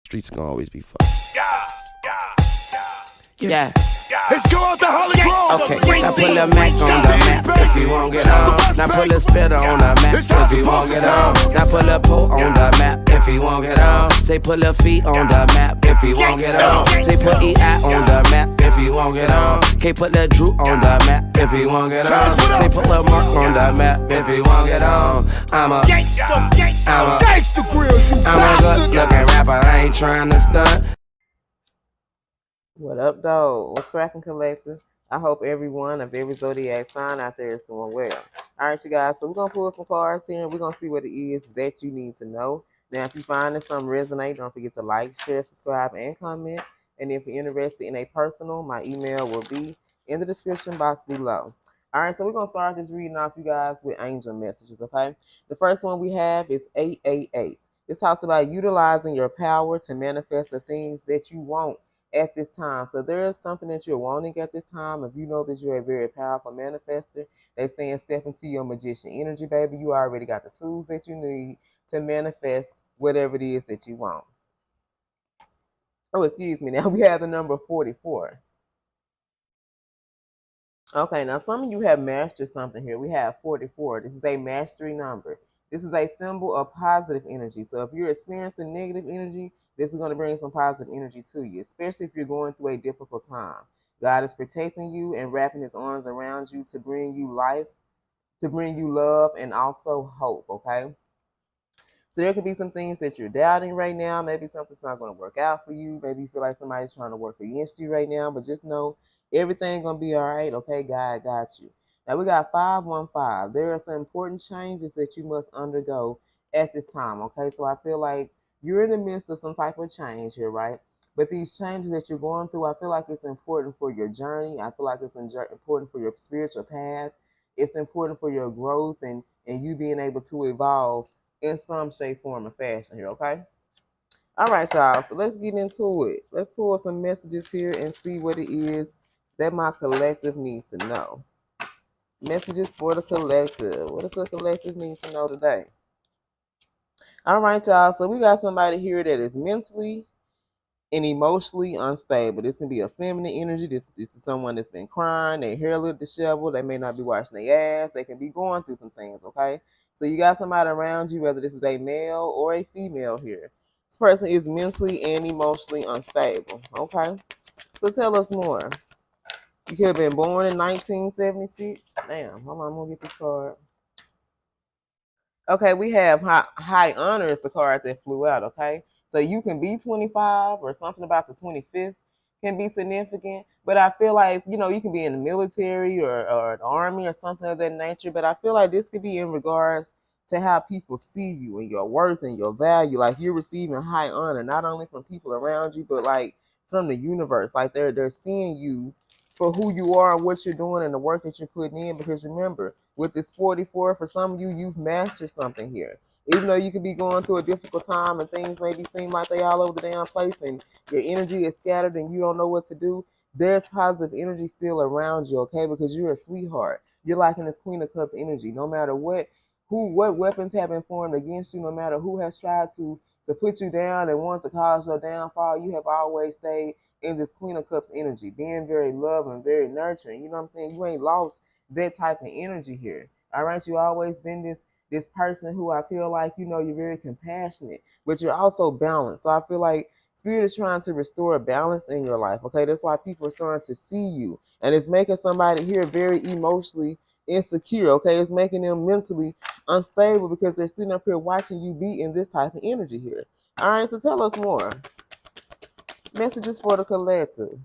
Streets gonna always be fucked. Yeah. Let's go out to Holly Grove. Okay, now put a Mac on the map if you won't get on. Now put a spitter on the map if you won't get on. Now put a pole on the map if you won't get on. Say put a feet on the map if you won't get on. Say put EI on the map if you won't get on. Can't put that Drew on the map if you won't get on. Say put a Mark on the map if you won't get on. I'm a Gangsta Grills, you good looking rapper, I ain't trying to stunt. What up, though? What's cracking, collectors? I hope everyone of every zodiac sign out there is doing well. All right, you guys, so we're going to pull some cards here, and we're going to see what it is that you need to know. Now, if you find that something resonate, don't forget to like, share, subscribe, and comment. And if you're interested in a personal, my email will be in the description box below. All right, so we're going to start this reading off, you guys, with angel messages, okay? The first one we have is 888. This talks about utilizing your power to manifest the things that you want at this time. So there is something that you're wanting at this time. If you know that you're a very powerful manifester, they're saying step into your magician energy, baby. You already got the tools that you need to manifest whatever it is that you want. Oh, excuse me. Now we have the number 44. Okay, now some of you have mastered something here. We have 44. This is a mastery number. This is a symbol of positive energy. So if you're experiencing negative energy, this is going to bring some positive energy to you, especially if you're going through a difficult time. God is protecting you and wrapping his arms around you to bring you life, to bring you love, and also hope, okay? So there could be some things that you're doubting right now. Maybe something's not going to work out for you. Maybe you feel like somebody's trying to work against you right now, but just know everything's going to be all right, okay? God got you. Now we got 515. There are some important changes that you must undergo at this time, okay? So I feel like you're in the midst of some type of change here, right? But these changes that you're going through, I feel like it's important for your journey. I feel like it's important for your spiritual path. It's important for your growth and you being able to evolve in some shape, form, or fashion here, okay? All right, y'all. So let's get into it. Let's pull some messages here and see what it is that my collective needs to know. Messages for the collective. What does the collective need to know today? All right, y'all. So we got somebody here that is mentally and emotionally unstable. This can be a feminine energy. This is someone that's been crying, their hair a little disheveled, they may not be washing their ass, they can be going through some things, okay? So you got somebody around you, whether this is a male or a female here. This person is mentally and emotionally unstable, okay? So tell us more. You could have been born in 1976. Damn, hold on, I'm gonna get this card. Okay, we have high honor is the card that flew out, okay? So you can be 25 or something about the 25th can be significant. But I feel like, you can be in the military or the army or something of that nature. But I feel like this could be in regards to how people see you and your worth and your value. Like you're receiving high honor, not only from people around you, but like from the universe. Like they're seeing you for who you are and what you're doing and the work that you're putting in. Because remember, with this 44, for some of you, you've mastered something here. Even though you could be going through a difficult time and things maybe seem like they all over the damn place and your energy is scattered and you don't know what to do, there's positive energy still around you, okay? Because you're a sweetheart. You're like in this Queen of Cups energy. No matter what weapons have been formed against you, no matter who has tried to put you down and want to cause your downfall, you have always stayed in this Queen of Cups energy, being very loving, very nurturing. You know what I'm saying? You ain't lost that type of energy here. All right, you always been this person who I feel like, you're very compassionate, but you're also balanced. So I feel like Spirit is trying to restore balance in your life. Okay, that's why people are starting to see you, and it's making somebody here very emotionally insecure. Okay, it's making them mentally unstable because they're sitting up here watching you be in this type of energy here. All right, so tell us more. Messages for the collective.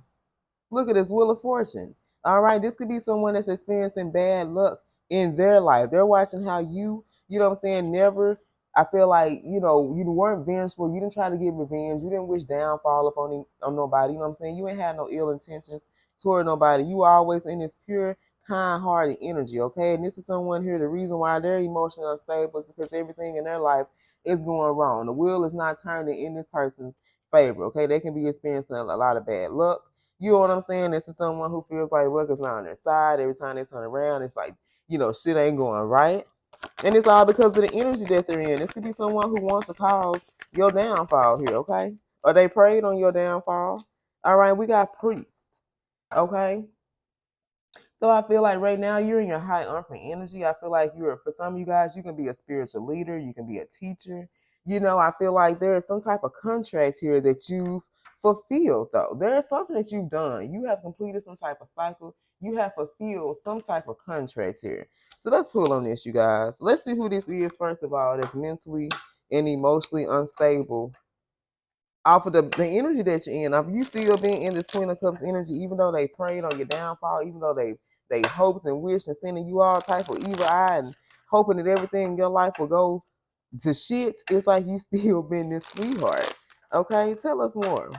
Look at this Wheel of Fortune. All right, this could be someone that's experiencing bad luck in their life. They're watching how you know what I'm saying, never, I feel like, you weren't vengeful. You didn't try to get revenge. You didn't wish downfall on nobody. You know what I'm saying? You ain't had no ill intentions toward nobody. You are always in this pure, kind-hearted energy, okay? And this is someone here, the reason why they're emotionally unstable is because everything in their life is going wrong. The wheel is not turning in this person's favor, okay? They can be experiencing a lot of bad luck. You know what I'm saying? This is someone who feels like luck is not on their side. Every time they turn around, it's like, shit ain't going right. And it's all because of the energy that they're in. This could be someone who wants to cause your downfall here, okay? or they prayed on your downfall. All right, we got priests. Okay. So I feel like right now you're in your high unfree energy. I feel like for some of you guys, you can be a spiritual leader, you can be a teacher. I feel like there is some type of contract here that you've fulfilled, though. There is something that you've done. You have completed some type of cycle. You have fulfilled some type of contract here. So let's pull on this, you guys. Let's see who this is, first of all, that's mentally and emotionally unstable off of the energy that you're in. If you still being in this Queen of Cups energy, even though they prayed on your downfall, even though they hoped and wished and sending you all type of evil eye and hoping that everything in your life will go to shit, it's like you still been this sweetheart. Okay, tell us more.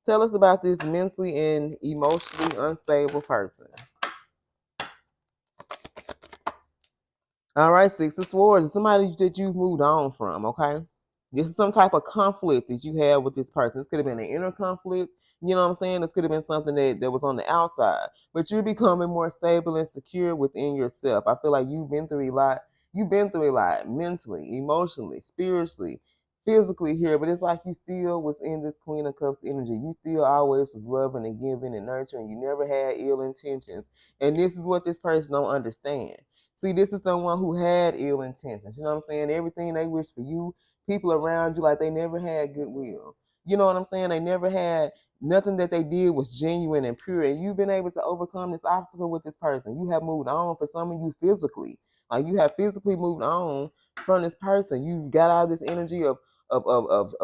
Tell us about this mentally and emotionally unstable person. All right, Six of Swords. It's somebody that you've moved on from, okay? This is some type of conflict that you have with this person. This could have been an inner conflict. You know what I'm saying? This could have been something that was on the outside. But you're becoming more stable and secure within yourself. I feel like you've been through a lot. You've been through a lot mentally, emotionally, spiritually, physically here. But it's like you still was in this Queen of Cups energy. You still always was loving and giving and nurturing. You never had ill intentions. And this is what this person don't understand. See, this is someone who had ill intentions. You know what I'm saying? Everything they wish for you, people around you, like they never had goodwill. You know what I'm saying? They never had nothing that they did was genuine and pure. And you've been able to overcome this obstacle with this person. You have moved on for some of you physically. Like you have physically moved on from this person. You've got out of this energy of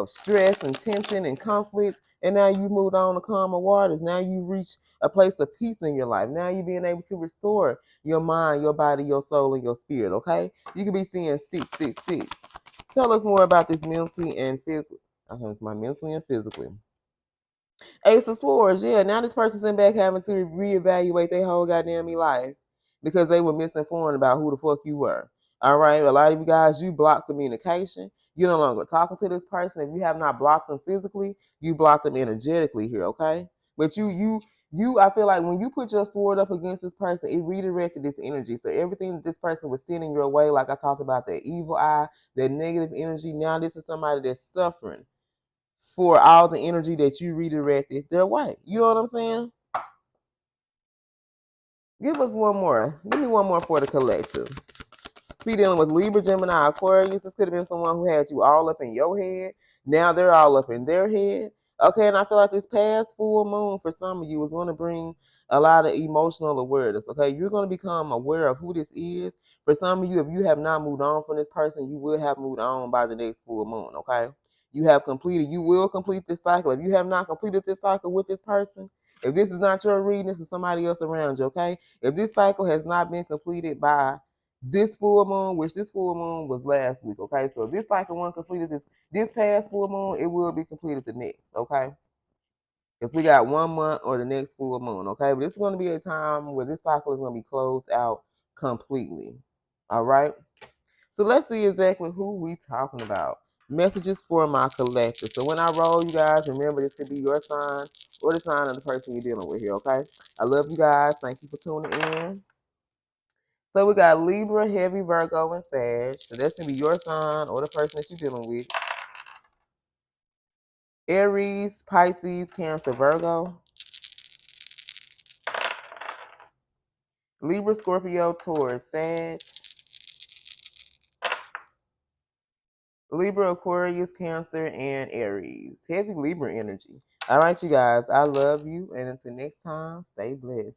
stress and tension and conflict. And now you moved on to calmer waters. Now you reach a place of peace in your life. Now you're being able to restore your mind, your body, your soul, and your spirit, okay? You could be seeing 666. Tell us more about this mentally and physically. I think it's my mentally and physically. Ace of Swords, yeah. Now this person's in back having to reevaluate their whole goddamn life because they were misinformed about who the fuck you were. All right, a lot of you guys, you block communication. You're no longer talking to this person. If you have not blocked them physically, you block them energetically here, okay? But I feel like when you put your sword up against this person, it redirected this energy. So everything that this person was sending your way, like I talked about, that evil eye, that negative energy, now this is somebody that's suffering for all the energy that you redirected their way. You know what I'm saying? Give us one more. Give me one more for the collective. Be dealing with Libra, Gemini, Aquarius. This could have been someone who had you all up in your head. Now they're all up in their head. Okay, and I feel like this past full moon for some of you is going to bring a lot of emotional awareness. Okay, you're going to become aware of who this is. For some of you, if you have not moved on from this person, you will have moved on by the next full moon. Okay, you will complete this cycle. If you have not completed this cycle with this person, if this is not your reading, this is somebody else around you. Okay, if this cycle has not been completed by this full moon, which this full moon was last week, okay? So if this cycle one completed this past full moon, it will be completed the next, okay? Because we got 1 month or the next full moon, okay? But this is going to be a time where this cycle is going to be closed out completely, all right? So let's see exactly who we talking about. Messages for my collective. So when I roll, you guys, remember this could be your sign or the sign of the person you're dealing with here, okay? I love you guys. Thank you for tuning in. So we got Libra, Heavy, Virgo, and Sag. So that's going to be your sign or the person that you're dealing with. Aries, Pisces, Cancer, Virgo. Libra, Scorpio, Taurus, Sag. Libra, Aquarius, Cancer, and Aries. Heavy Libra energy. All right, you guys. I love you. And until next time, stay blessed.